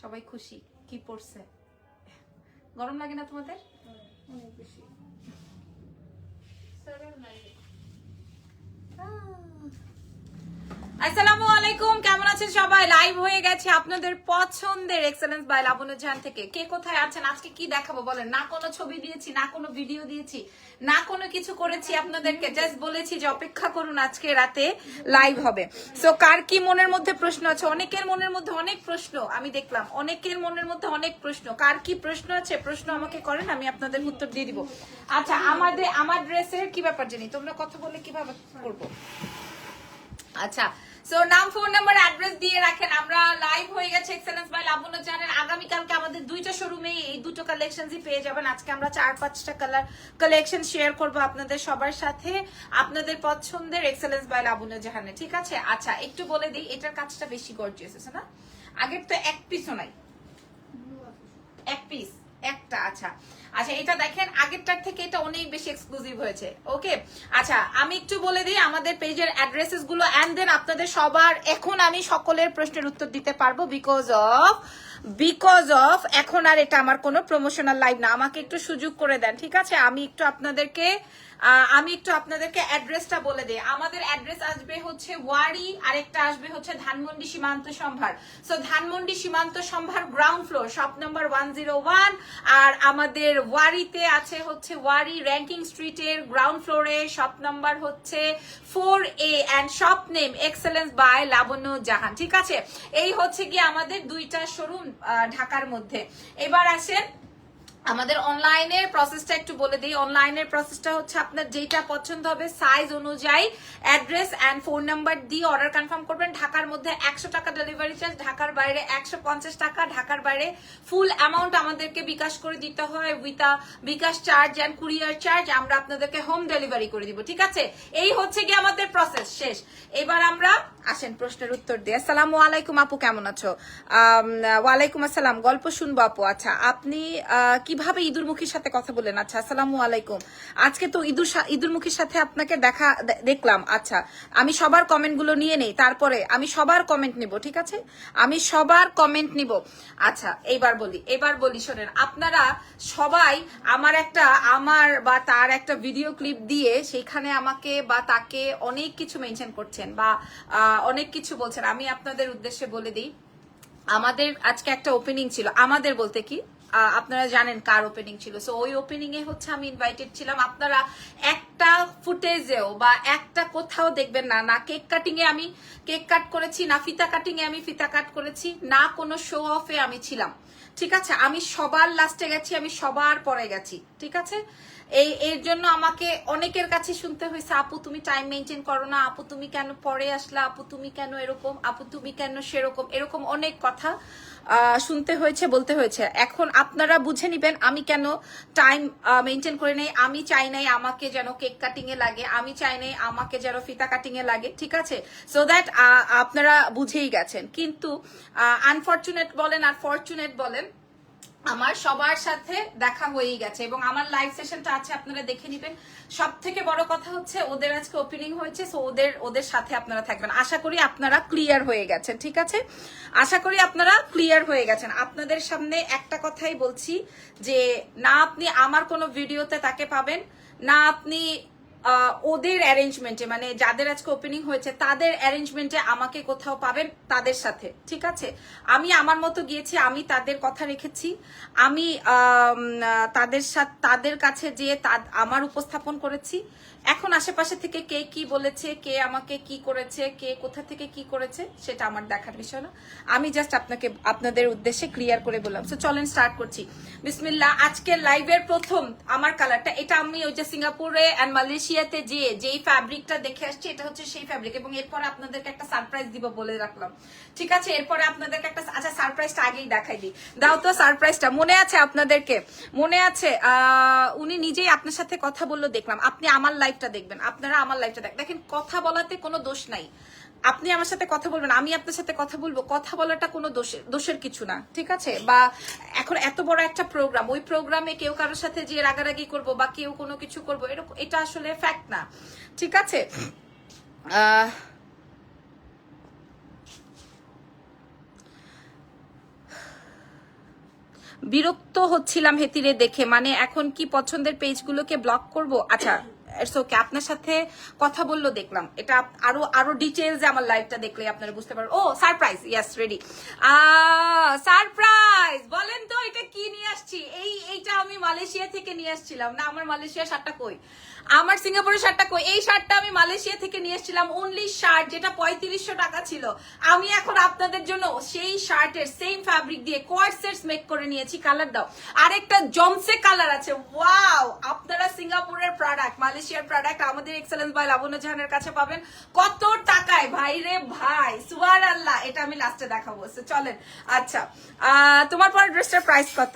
সবাই খুশি কি পড়ছে? গরম লাগে না তোমাদের? অনেক বেশি। আসসালামু আলাইকুম, কেমন আছেন সবাই? লাইভ হয়ে গেছে আপনাদের পছন্দের এক্সেলেন্স বাই লাবণ্য জাহান থেকে। কে কোথায় আছেন? আজকে কি দেখাবো বলেন? না কোনো ছবি দিয়েছি, না কোনো ভিডিও দিয়েছি, না কোনো কিছু করেছি আপনাদেরকে, জাস্ট বলেছি যে অপেক্ষা করুন, আজকে রাতে লাইভ হবে। সো কার কি মনের মধ্যে প্রশ্ন আছে? অনেকের মনের মধ্যে অনেক প্রশ্ন আমি দেখলাম, অনেকের মনের মধ্যে অনেক প্রশ্ন। কার কি প্রশ্ন আছে? প্রশ্ন আমাকে করেন, আমি আপনাদের উত্তর দিয়ে দিব। আচ্ছা, আমার ড্রেসের কি ব্যাপার জানি, তোমরা কথা বললে কিভাবে করবো? আচ্ছা, সো নাম, ফোন নাম্বার, অ্যাড্রেস দিয়ে রাখেন। আমরা লাইভ হয়ে গেছে এক্সেলেন্স বাই লাবণ্য জাহানের। আগামীকালকে আমাদের দুইটা শোরুমে এই দুটো কালেকশনই পেয়ে যাবেন। আজকে আমরা 4-5টা কালেকশন শেয়ার করব আপনাদের সবার সাথে, আপনাদের পছন্দের এক্সেলেন্স বাই লাবণ্য জাহানে, ঠিক আছে? আচ্ছা, একটু বলে দিই, এটার কাজটা বেশি গর্জিয়াস আছে না? আগের তো এক পিসও নাই, এক পিস একটা। আচ্ছা আচ্ছা, এটা দেখেন আগেরটার থেকে এটা অনেক বেশি এক্সক্লুসিভ হয়েছে। ওকে, আচ্ছা আমি একটু বলে দিই আমাদের পেজের অ্যাড্রেসেস গুলো, এন্ড দেন আপনাদের সবার এখন আমি সকলের প্রশ্নের উত্তর দিতে পারবো, বিকজ অফ এখন আর এটা আমার কোনো প্রমোশনাল লাইভ না। আমাকে একটু সুযোগ করে দেন, ঠিক আছে? আমি একটু আপনাদেরকে অ্যাড্রেসটা বলে দিই। আমাদের অ্যাড্রেস আসবে হচ্ছে ওয়ারি, আরেকটা আসবে হচ্ছে ধানমন্ডি সীমান্ত সম্ভার। So Dhanmondi Simanta Sambhar ground floor, shop number 101। আর আমাদের ওয়ারিতে আছে হচ্ছে ওয়ারি র্যাঙ্কিং স্ট্রিটের গ্রাউন্ড ফ্লোরে, শপ নাম্বার হচ্ছে 4A and shop name excellence by Labonno Jahan, ঠিক আছে? এই হচ্ছে গিয়ে আমাদের দুইটা শোরুম ঢাকার মধ্যে। এবার আসেন আমাদের অনলাইনের প্রসেসটা একটু বলে দিই। অনলাইনের প্রসেসটা হচ্ছে আপনার যেটা পছন্দ হবে সাইজ অনুযায়ী অ্যাড্রেস এন্ড ফোন নাম্বার দিয়ে অর্ডার কনফার্ম করবেন। ঢাকার মধ্যে 100 টাকা ডেলিভারি চার্জ, ঢাকার বাইরে 150 টাকা। ঢাকার বাইরে ফুল অ্যামাউন্ট আমাদেরকে বিকাশ করে দিতে হয় with bKash charge and courier charge. আমরা আপনাদেরকে হোম ডেলিভারি করে দিব, ঠিক আছে? এই হচ্ছে কি আমাদের প্রসেস শেষ। এবার আমরা আসেন প্রশ্নের উত্তর দিই। আসসালামু আলাইকুম আপু, কেমন আছো? ওয়ালাইকুম আসসালাম, গল্প শুনবো আপু। আচ্ছা, আপনি কিভাবে ইঁদুরমুখীর সাথে কথা বলেন? আচ্ছা, আসসালামু আলাইকুম। আজকে তো ইঁদুরমুখীর সাথে আপনাকে দেখলাম। আচ্ছা, আমি সবার কমেন্ট গুলো নিয়ে নেই, তারপরে আমি সবার কমেন্ট নিব, ঠিক আছে? আমি সবার কমেন্ট নিব। আচ্ছা, এবার বলি শোনেন, আপনারা সবাই আমার বা তার একটা ভিডিও ক্লিপ দিয়ে সেইখানে আমাকে বা তাকে অনেক কিছু মেনশন করছেন বা অনেক কিছু বলছেন। আমি আপনাদের উদ্দেশ্যে বলে দিই, আমাদের আজকে একটা ওপেনিং ছিল। আমাদের বলতে কি, আপনারা জানেন কার ওপেনিং ছিল। সো ওই ওপেনিং এ হচ্ছে আমি ইনভাইটেড ছিলাম। আপনারা একটা ফুটেজেও বা একটা কোথাও দেখবেন না, না কেক কাটিং এ আমি কেক কাট করেছি, না ফিতা কাটিং এ আমি ফিতা কাট করেছি, না কোনো শো অফে আমি ছিলাম, ঠিক আছে? আমি সবার লাস্টে গেছি, আমি সবার পরে গেছি, ঠিক আছে? এর জন্য আমাকে অনেকের কাছে শুনতে হয়েছে, আপু তুমি টাইম মেনটেন করো না, আপু তুমি কেন পরে আসলা, আপু তুমি কেন এরকম, আপু তুমি কেন সেরকম, এরকম অনেক কথা শুনতে হয়েছে, বলতে হয়েছে। এখন আপনারা বুঝে নিবেন আমি কেন টাইম মেনটেন করে নেই। আমি চাই নাই আমাকে যেন কেক কাটিং এ লাগে, আমি চাই নাই আমাকে যেন ফিতা কাটিং এ লাগে, ঠিক আছে? সো দ্যাট আপনারা বুঝেই গেছেন। কিন্তু আনফরচুনেট বলেন আর ফরচুনেট বলেন, আমার সবার সাথে দেখা হয়েই গেছে এবং আমার লাইভ সেশনটা আছে, আপনারা দেখে নিবেন। সব থেকে বড় কথা হচ্ছে ওদের আজকে ওপেনিং হয়েছে, সো ওদের সাথে আপনারা থাকবেন। আশা করি আপনারা ক্লিয়ার হয়ে গেছেন, ঠিক আছে? আশা করি আপনারা ক্লিয়ার হয়ে গেছেন। আপনাদের সামনে একটা কথাই বলছি যে না আপনি আমার কোনো ভিডিওতে তাকে পাবেন, না আপনি ওদের অ্যারেঞ্জমেন্টে, মানে যাদের আজকে ওপেনিং হয়েছে তাদের অ্যারেঞ্জমেন্টে আমাকে কোথাও পাবেন তাদের সাথে, ঠিক আছে? আমি আমার মতো গিয়েছি, আমি তাদের কথা রেখেছি, আমি তাদের কাছে যেয়ে আমার উপস্থাপন করেছি। এখন আশেপাশে থেকে কে কি বলেছে, কে আমাকে কি করেছে, কে কোথা থেকে কি করেছে সেটা আমার দেখার বিষয় না। আমি জাস্ট আপনাদের উদ্দেশ্যে ক্লিয়ার করে বললাম। সো চলেন স্টার্ট করছি। বিসমিল্লাহ। আজকের লাইভের প্রথম আমার কালারটা এটা, আমি ওই যে সিঙ্গাপুরে এন্ড মালয়েশিয়াতে যেই ফ্যাব্রিকটা দেখে আসছি, এটা হচ্ছে সেই ফ্যাব্রিক। এবং এরপরে আপনাদেরকে একটা সারপ্রাইজ দিব বলে রাখলাম, ঠিক আছে? এরপরে আপনাদেরকে একটা, আচ্ছা সারপ্রাইজটা আগেই দেখাই দিই, দাও তো সারপ্রাইজটা। মনে আছে আপনাদেরকে? মনে আছে? উনি নিজেই আপনার সাথে কথা বললো দেখলাম। আপনি আমার লাইভটা দেখবেন, আপনারা আমার লাইভটা দেখেন। কথা বলাতে কোনো দোষ নাই, আপনি আমার সাথে কথা বলবেন, আমি আপনার সাথে কথা বলবো, কথা বলাটা কোনো দোষের কিছু না, ঠিক আছে? বা এখন এত বড় একটা প্রোগ্রাম, ওই প্রোগ্রামে কেউ কারোর সাথে যে রাগারাগি করবো বা কেউ কোনো কিছু করবো, এরকম এটা আসলে ফ্যাক্ট না, ঠিক আছে? বিরক্ত হচ্ছিলাম হেতিরে দেখে, মানে এখন কি পছন্দের পেজগুলোকে ব্লক করব? আচ্ছা ইটস ওকে, আপনার সাথে কথা বললো দেখলাম, এটা আরো আরো ডিটেইলস আমার লাইভটা দেখলে আপনারা বুঝতে পারবেন। ও সারপ্রাইজ, ইয়েস রেডি। সারপ্রাইজ বলেন তো এটা কি নিয়ে আসছি? এইটা আমি মালয়েশিয়া থেকে নিয়ে আসছিলাম না, আমার মালয়েশিয়া শার্টটা কই, আমার সিঙ্গাপুরের শার্টটা কই? এই শার্টটা আমি মালয়েশিয়া থেকে নিয়ে এসেছিলাম, অনলি শার্ট, যেটা 3500 টাকা ছিল। আমি এখন আপনাদের জন্য সেই শার্টের সেম ফ্যাব্রিক দিয়ে কোয়ার্সেটস মেক করে নিয়েছি। কালার দাও, আরেকটা জমসে কালার আছে। ওয়াও, আপনারা সিঙ্গাপুরের প্রোডাক্ট, মালয়েশিয়ার প্রোডাক্ট আমাদের এক্সেলেন্স বাই লাবণ্য জাহানের কাছে পাবেন কত টাকায় ভাই রে ভাই, সুবহানাল্লাহ। এটা আমি লাস্টে দেখাবো, চলেন। আচ্ছা তোমার পর ড্রেসটার প্রাইস কত?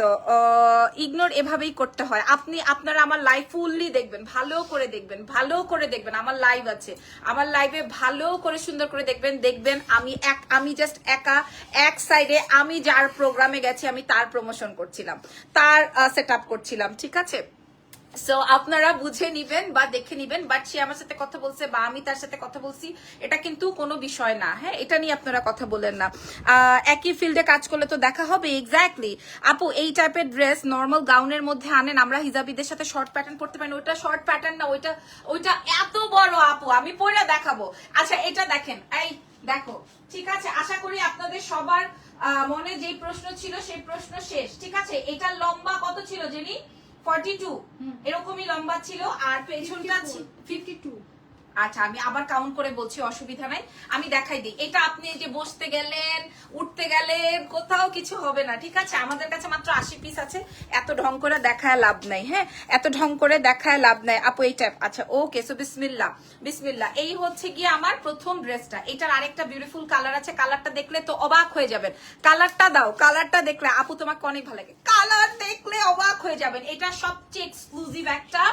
ইগনোর এভাবেই করতে হয়। আপনারা আমার লাইভ ফুললি দেখবেন, ভালো করে দেখবেন, ভালো করে দেখবেন। আমার লাইভ আছে, আমার লাইভে ভালো করে সুন্দর করে দেখবেন। আমি জাস্ট এক সাইডে আমি যার প্রোগ্রামে গেছি আমি তার প্রমোশন করছিলাম, তার সেট আপ করছিলাম, ঠিক আছে? সো আপনারা বুঝে নিবেন বা দেখে নিবেন, বাট সে আমার সাথে কথা বলছে বা আমি তার সাথে কথা বলছি, এটা কিন্তু কোনো বিষয় না। হ্যাঁ, এটা নিয়ে আপনারা কথা বলেন না। একই ফিল্ডে কাজ করলে তো দেখা হবে। এক্স্যাক্টলি আপু, এই টাইপের ড্রেস নর্মাল গাউনের মধ্যে আনেন, আমরা হিজাবিদের সাথে শর্ট প্যাটার্ন পড়তে পারি। ওইটা শর্ট প্যাটার্ন না, ওইটা এত বড় আপু, আমি পরে দেখাবো। আচ্ছা এটা দেখেন, এই দেখো, ঠিক আছে? আশা করি আপনাদের সবার মনে যেই প্রশ্ন ছিল সেই প্রশ্ন শেষ, ঠিক আছে? এটা লম্বা কত ছিল জেনি? 42 এরকমই লম্বা ছিল, আর পেছনটা 52। আচ্ছা আমি আবার কাউন্ট করে বলছি, অসুবিধা নাই, আমি দেখাই দিই। এটা আপনি যে বসতে গেলেন, উঠতে গেলেন, কোথাও কিছু হবে না, ঠিক আছে? আমাদের কাছে মাত্র 80 পিস আছে, এত ঢং করে দেখায় লাভ নাই। হ্যাঁ, এত ঢং করে দেখায় লাভ নাই আপু, এই টাইপ। আচ্ছা ওকে, সো বিসমিল্লাহ বিসমিল্লাহ। এই হচ্ছে গিয়ে আমার প্রথম ড্রেসটা। এটার আরেকটা বিউটিফুল কালার আছে, কালারটা দেখলে তো অবাক হয়ে যাবেন। কালারটা দাও, কালারটা দেখলে আপু তোমাকে অনেক ভালো লাগে, কালার দেখলে অবাক হয়ে যাবেন। এটা সবচেয়ে এক্সক্লুসিভ একটা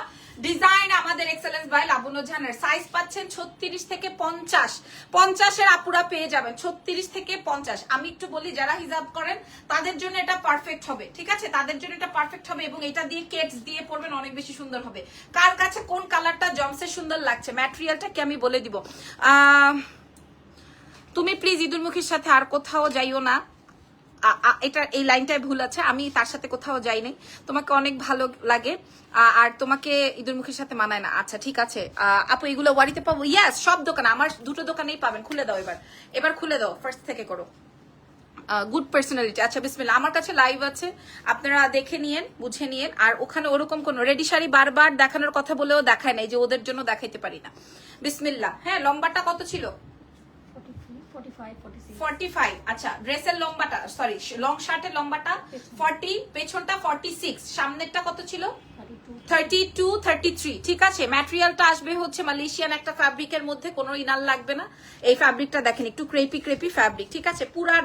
ডিজাইন আমাদের এক্সেলেন্স বাই লাবণ্য জাহানের। সাইজ পাচ্ছেন 36 থেকে 50, 50-এর আপুরা পেয়ে যাবেন 36 থেকে 50। আমি একটু বলি, যারা হিজাব করেন তাদের জন্য এটা পারফেক্ট হবে, ঠিক আছে? তাদের জন্য এটা পারফেক্ট হবে, এবং এটা দিয়ে কেটস দিয়ে পরবেন, অনেক বেশি সুন্দর হবে। কার কাছে কোন কালারটা জমসে সুন্দর লাগছে, ম্যাটেরিয়ালটা কি আমি বলে দিব। তুমি প্লিজ ইদুরমুখীর সাথে আর কোথাও যাইও না, এটা এই লাইনটায় ভুল আছে, আমি তার সাথে কোথাও যাই নাই। তোমাকে অনেক ভালো লাগে আর তোমাকে ইদুরমুখীর সাথে মানায় না। আচ্ছা ঠিক আছে আপু, এগুলো ওয়ারিতে পাবো? ইয়াস, সব দোকানে, আমার দুটো দোকানেই পাবেন। খুলে দাও, এবার খুলে দাও, ফার্স্ট থেকে করো। Good personality. আচ্ছা বিসমিল্লাহ, আমার কাছে লাইভ আছে, আপনারা দেখে নিয়েন, বুঝে নিয়েন। আর ওখানে ওরকম কোন রেডি শাড়ি বারবার দেখানোর কথা বলেও দেখায় নাই, যে ওদের জন্য দেখাইতে পারি না। বিসমিল্লাহ। হ্যাঁ, লম্বাটা কত ছিল? 45। আচ্ছা, ড্রেসের লম্বাটা, সরি লং শার্টের লম্বাটা 40, পেছনটা 46, সামনেরটা কত ছিল? 32, 33, ঠিক আছে? ম্যাটেরিয়ালটা আসবে হচ্ছে মালয়েশিয়ান একটা ফ্যাব্রিকের মধ্যে, কোনো ইনার লাগবে না। এই ফ্যাব্রিকটা দেখেন, একটু ক্রেপি ফ্যাব্রিক, ঠিক আছে? পুরা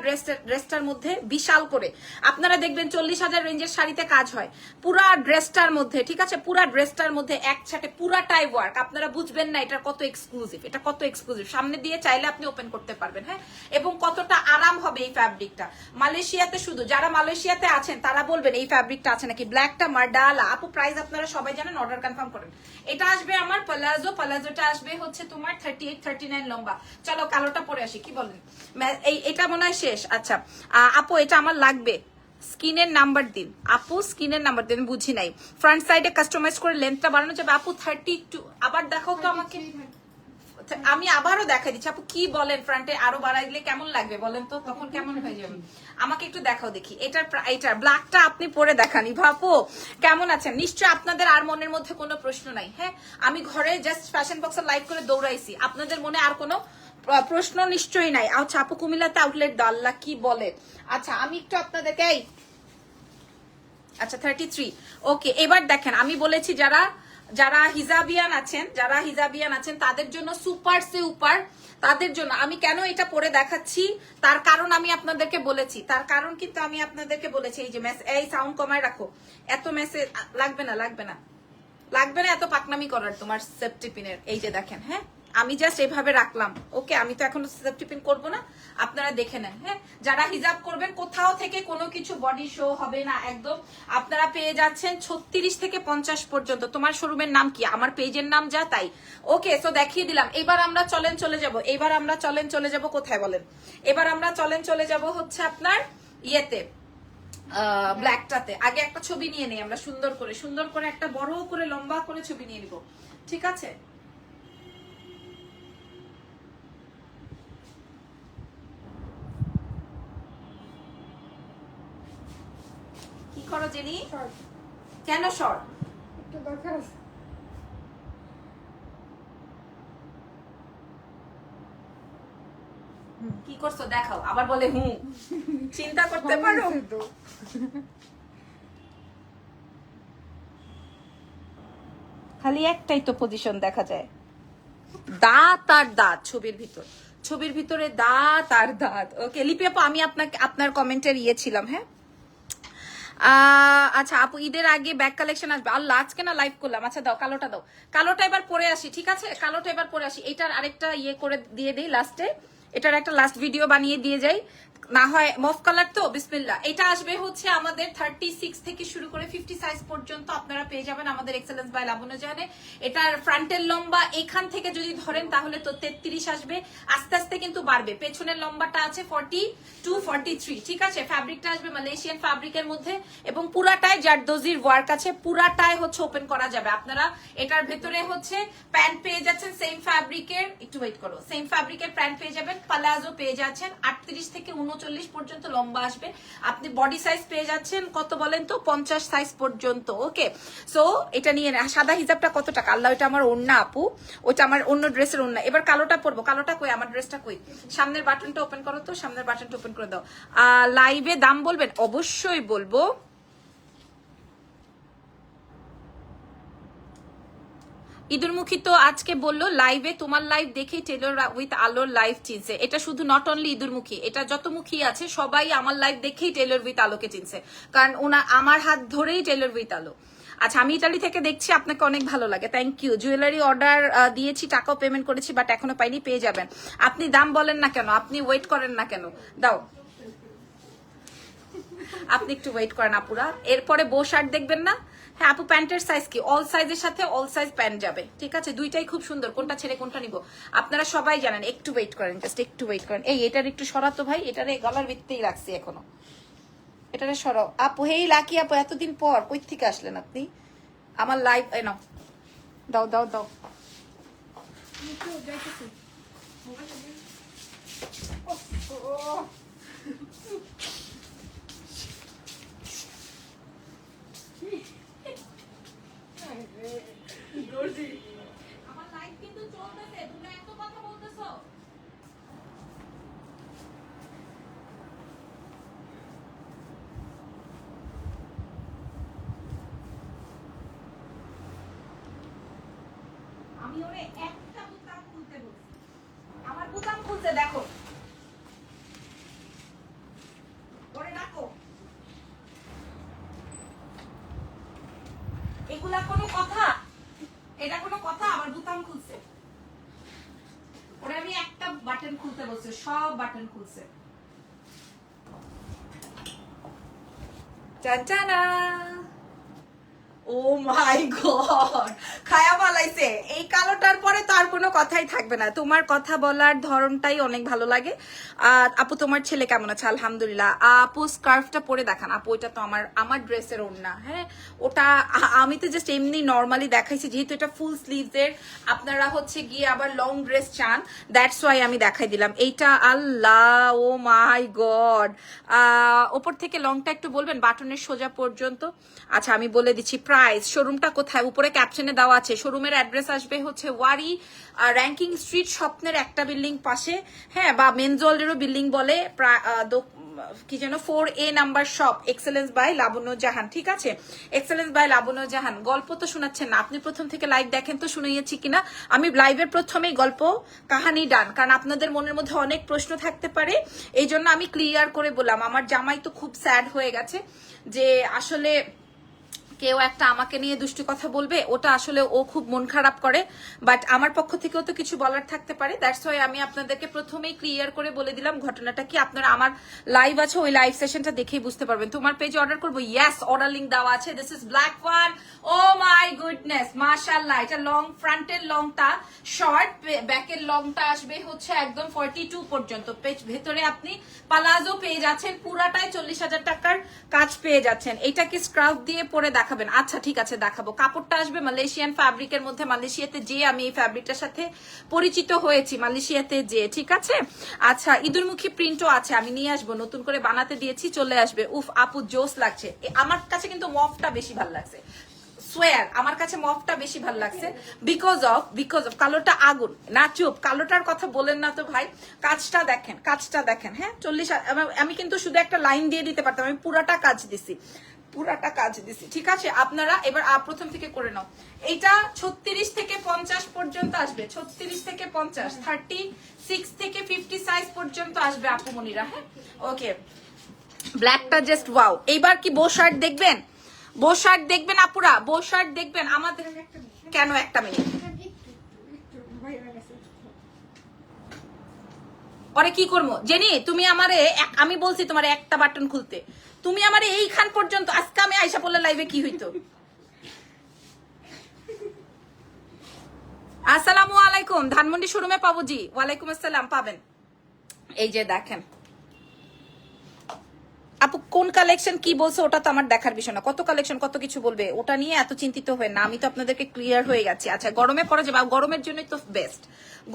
ড্রেসটার মধ্যে বিশাল করে আপনারা দেখবেন 40,000 রেঞ্জের শাড়িতে কাজ হয়, পুরা ড্রেসটার মধ্যে, ঠিক আছে? পুরা ড্রেসটার মধ্যে একসাথে পুরাটাই ওয়ার্ক। আপনারা বুঝবেন না এটা কত এক্সক্লুসিভ, এটা কত এক্সক্লুসিভ। সামনে দিয়ে চাইলে আপনি ওপেন করতে পারবেন। হ্যাঁ, এবং কতটা আরাম হবে এই ফ্যাব্রিকটা। মালয়েশিয়াতে, শুধু যারা মালয়েশিয়াতে আছেন তারা বলবেন এই ফ্যাব্রিকটা আছে নাকি। ব্ল্যাকটা মার্ডালা আপু, প্রাইস আপনারা সবাই জানেন, অর্ডার কনফার্ম করেন। এটা আসবে আমার প্লাজোটা আসবে হচ্ছে তোমার 38, 39 লম্বা। চলো কালোটা পরে আসি, কি বলেন? এটা মনে হয় শেষ। আচ্ছা আপু, এটা আমার লাগবে, স্কিনের নাম্বার দিন আপু, স্কিনের নাম্বার দিন। বুঝি নাই, ফ্রন্ট সাইডে কাস্টমাইজ করে লেন্থটা বাড়ানো যাবে আপু? 32। আবার দেখাও তো আমাকে, আমি আবারও দেখাই দিচ্ছি আপু। কি বলেন, ফ্রন্টে আরো বাড়াই দিলে কেমন লাগবে বলেন তো, তখন কেমন হয়ে যাবে? আমাকে একটু দেখাও দেখি। এটার ব্ল্যাকটা আপনি পরে দেখান। আপু কেমন আছেন? নিশ্চয় আপনাদের আর মনের মধ্যে কোনো প্রশ্ন নাই। হ্যাঁ, আমি ঘরে জাস্ট ফ্যাশন বক্সে লাইভ করে দৌড়াইছি, আপনাদের মনে আর কোনো প্রশ্ন নিশ্চয়ই নাই। আচ্ছা আপু, কুমিল্লাতে আউটলেট দাও, আল্লাহ কি বলে। আচ্ছা আমি একটু আপনাদেরকে, আচ্ছা 33। ওকে, এবার দেখেন, আমি বলেছি যারা হিজাবিয়ান আছেন তাদের জন্য সুপার সে উপর, তাদের জন্য আমি কেন এটা পরে দেখাচ্ছি তার কারণ আমি আপনাদেরকে বলেছি, এই যে এই সাউন্ড কমায় রাখো, এত মেসেজ লাগবে না এত পাকনামি করার তোমার সেফটি পিনের। এই যে দেখেন, হ্যাঁ আমি জাস্ট এইভাবে রাখলাম। ওকে, আমি তো এখন সেফটি পিন করবো না, আপনারা দেখে নেন। হ্যাঁ, যারা হিজাব করবেন কোথাও থেকে কোনো কিছু বডি শো হবে না একদম। আপনারা পেয়ে যাচ্ছেন 36 থেকে 50 পর্যন্ত। তোমার শোরুমের নাম কি? আমার পেজের নাম যা তাই। ওকে, সো দেখিয়ে দিলাম। এবার আমরা চলে যাব কোথায় বলেন? এবার আমরা চলে যাব হচ্ছে আপনার ইয়েতে, ব্ল্যাকটাতে। আগে একটা ছবি নিয়ে নেই আমরা, সুন্দর করে একটা বড় করে লম্বা করে ছবি নিয়ে নিব, ঠিক আছে? কি করো জেনি? কেন শর্ট? একটু দরকার আছে। কি করছো দেখাও, আবার বলে চিন্তা করতে পারো। খালি একটাই তো পজিশন দেখা যায়, দাঁত আর দাঁত ছবির ভিতরে দাঁত আর দাঁত। ওকে লিপি আপু, আমি আপনার কমেন্টের ছিলাম। হ্যাঁ আচ্ছা আপু, ঈদের আগে ব্যাগ কালেকশন আসবে। আল্লাহ, আজকে না লাইভ করলাম। আচ্ছা দাও, কালোটা দাও, কালোটা এবার পরে আসি, ঠিক আছে? কালোটা এবার পরে আসি। এটার আরেকটা করে দিয়ে দিই লাস্টে, এটার একটা লাস্ট ভিডিও বানিয়ে দিয়ে যাই, না হয় মফ কালার তো। বিসমিল্লাহ। এটা আসবে হচ্ছে আমাদের 36 থেকে শুরু করে 50 সাইজ পর্যন্ত আপনারা পেয়ে যাবেন আমাদের এক্সেলেন্স বাই লাবণ্য জাহানে। এটার ফ্রন্টের লম্বা এখান থেকে যদি ধরেন তাহলে তো 33 আসবে, আস্তে আস্তে কিন্তু বাড়বে। পেছনের লম্বাটা আছে 42 43, ঠিক আছে? ফ্যাব্রিকটা আসবে মালয়েশিয়ান ফ্যাব্রিকের মধ্যে এবং পুরাটাই জারদোজির ওয়ার্ক আছে, পুরাটাই হচ্ছে ওপেন করা যাবে। আপনারা এটার ভেতরে হচ্ছে প্যান্ট পেয়ে যাচ্ছেন সেম ফ্যাব্রিকের, একটু ওয়েট করো, সেম ফ্যাব্রিকের প্যান্ট পেয়ে যাবেন, পালাজো পেয়ে যাচ্ছেন 38 থেকে 39 পর্যন্ত লম্বা আসবে। আপনি বডি সাইজ পেয়ে যাচ্ছেন কত বলেন তো? 50 সাইজ পর্যন্ত। ওকে, সো এটা নিয়ে সাদা হিজাবটা কত টাকা? আল্লাহ, ওটা আমার ওড়না আপু, ওটা আমার অন্য ড্রেসের ওড়না। এবার কালোটা পরবো। কালোটা কই? আমার ড্রেসটা কই? সামনের বাটনটা ওপেন করো তো, সামনের বাটনটা ওপেন করে দাও। লাইভে দাম বলবেন? অবশ্যই বলবো। ইদুরমুখী তো আজকে বললো লাইভে, তোমার লাইভ দেখেই টেলর উইথ আলোর লাইভ চিনছে। এটা শুধু নট অনলি ইদুরমুখী, এটা যত মুখী আছে সবাই আমার লাইভ দেখেই টেলর উইথ আলোকে চিনছে, কারণ আমার হাত ধরেই টেলর উইথ আলো। আচ্ছা, আমি ইতালি থেকে দেখছি, আপনাকে অনেক ভালো লাগে, থ্যাংক ইউ। জুয়েলারি অর্ডার দিয়েছি, টাকাও পেমেন্ট করেছি, বাট এখনো পাইনি, পেয়ে যাবেন। আপনি দাম বলেন না কেন? আপনি ওয়েট করেন না কেন? দাও, আপনি একটু ওয়েট করেন আপুরা। এরপরে বো শার্ট দেখবেন না? হ্যাঁ আপু, প্যান্টের সাইজ কি? অল সাইজের সাথে অল সাইজ প্যান্ট যাবে, ঠিক আছে? দুইটাই খুব সুন্দর, কোনটা ছেড়ে কোনটা নিব আপনারা সবাই জানেন। একটু ওয়েট করেন, জাস্ট একটু ওয়েট করেন। এটার একটু সরাতো ভাই, এটারে গলার ভিত্তেই রাখছি এখনো, এটারে সরাও আপু। হেই লাকি আপু, এতদিন পর কই থেকে আসলেন আপনি আমার লাইভ? নাও, দাও দাও দাও। আমার লাইভ কিন্তু চলতেছে, তোমরা এত কথা বলতেছো। আমি ওরে একটা বুতাম খুলতে বলছি, আমার বুতাম খুলতে দেখো, ওরে ডাকো। এগুলা কোনো কথা? এটা কোনো কথা? আমার বুতাম খুলছে, ওরে আমি একটা বাটন খুলতে বলছি, সব বাটন খুলছে। টাটা। ও মাই গড, খায়া পালাইছে। এই কালোটার পরে তো আর কোনো কথাই থাকবে না। তোমার কথা বলার ধরনটাই অনেক ভালো লাগে। আপু তোমার ছেলে কেমন আছে? আলহামদুলিল্লাহ। আপু স্কার্ফটা পরে দেখান আপু, ওইটা তো আমার ড্রেসের ওড়না। হ্যাঁ, ওটা আমি তো জাস্ট এমনি নর্মালি দেখাইছি, যেহেতু এটা ফুল স্লিভসের, আপনারা হচ্ছে গিয়ে আবার লং ড্রেস চান, দ্যাটস ওয়াই আমি দেখাই দিলাম এইটা। আল্লাহ, ও মাই গড। ওপর থেকে লংটা একটু বলবেন, বাটনের সোজা পর্যন্ত। আচ্ছা আমি বলে দিচ্ছি প্রাইস, শোরুমটা কোথায়, উপরে ক্যাপশনে দেওয়া আছে। শোরুমের অ্যাড্রেস আসবে হচ্ছে ওয়ারি র্যাঙ্কিং স্ট্রিট, স্বপ্নের একটা বিল্ডিং পাশে, হ্যাঁ, বা মেনজলেরও বিল্ডিং বলে, কি যেন 4A number shop, excellence by Labonno Jahan, ঠিক আছে? Excellence by Labonno Jahan. গল্প তো শোনাচ্ছেন না আপনি, প্রথম থেকে লাইভ দেখেন তো শুনিয়েছি কিনা। আমি লাইভের প্রথমেই গল্প কাহানি ডান, কারণ আপনাদের মনের মধ্যে অনেক প্রশ্ন থাকতে পারে, এই জন্য আমি ক্লিয়ার করে বললাম। আমার জামাই তো খুব স্যাড হয়ে গেছে যে আসলে কেউ একটা আমাকে নিয়ে দুষ্টু কথা বলবে, ওটা আসলে ও খুব মন খারাপ করে, বাট আমার পক্ষ থেকেও তো কিছু বলার থাকতে পারে। দ্যাটস ওয়াই আমি আপনাদেরকে প্রথমেই ক্লিয়ার করে বলে দিলাম ঘটনাটা কি। আপনারা আমার লাইভ আছে, ওই লাইভ সেশনটা দেখেই বুঝতে পারবেন। তোমার পেজে অর্ডার করবো, ইয়েস অর্ডার লিঙ্ক দেওয়া আছে। This is black one, oh my goodness, মাশাআল্লাহ। এটা লং, ফ্রন্টের লংটা শর্ট, ব্যাকের লংটা আসবে হচ্ছে একদম 42 পর্যন্ত। ভেতরে আপনি পালাজো পেয়ে যাচ্ছেন, পুরাটাই 40,000 টাকার কাজ পেয়ে যাচ্ছেন। এটা কি স্ক্রাব দিয়ে পরে দেখাবেন? আচ্ছা ঠিক আছে, দেখাবো। কাপড়টা আসবে মালয়েশিয়ান ফ্যাব্রিকের মধ্যে। মালয়েশিয়াতে যে আমি এই ফ্যাব্রিকটার সাথে পরিচিত হয়েছি, মালয়েশিয়াতে যে, ঠিক আছে। আচ্ছা, ইঁদুরমুখী প্রিন্টও আছে, আমি নিয়ে আসবো, নতুন করে বানাতে দিয়েছি, চলে আসবে। উফ আপু জোস লাগছে। আমার কাছে কিন্তু মফটা বেশি ভালো লাগছে, সোয়ার আমার কাছে মফটা বেশি ভালো লাগছে। বিকজ অফ কালোটা আগুন না, চুপ, কালোটার কথা বলেন না তো ভাই। কাজটা দেখেন, কাজটা দেখেন। হ্যাঁ 40, আমি কিন্তু শুধু একটা লাইন দিয়ে দিতে পারতাম, আমি পুরাটা কাজ দিছি, পুরাটা কাজ দিছি, ঠিক আছে। আপনারা এবার প্রথম থেকে করে নাও। এটা 36 থেকে 50 পর্যন্ত আসবে, 36 থেকে 50, 36 থেকে 50 সাইজ পর্যন্ত আসবে আপুমনিরা। হ্যাঁ ওকে, ব্ল্যাকটা জাস্ট ওয়াও। এইবার কি বো শার্ট দেখবেন? বো শার্ট দেখবেন আপুরা, বো শার্ট দেখবেন আমাদের। কেন একটা মিনিট, ওরে কি করবো জেনি? তুমি আমারে, আমি বলছি তোমার একটা বাটন খুলতে, তুমি আমারে এইখান পর্যন্ত, আজকে আমি আইসা পড়লে লাইভে কি হইতো? আসসালামু আলাইকুম, ধানমন্ডি শোরুমে পাবো জি? ওয়ালাইকুম আসসালাম, পাবেন। এই যে দেখেন আপু, কোন কালেকশন কি বলছে ওটা তো আমার দেখার বিষয় না। কত কালেকশন কত কিছু বলবে, ওটা নিয়ে এত চিন্তিত হয় না। আমি তো আপনাদেরকে ক্লিয়ার হয়ে গেছি। আচ্ছা, গরমে পরে যাবে, গরমের জন্যই তো বেস্ট,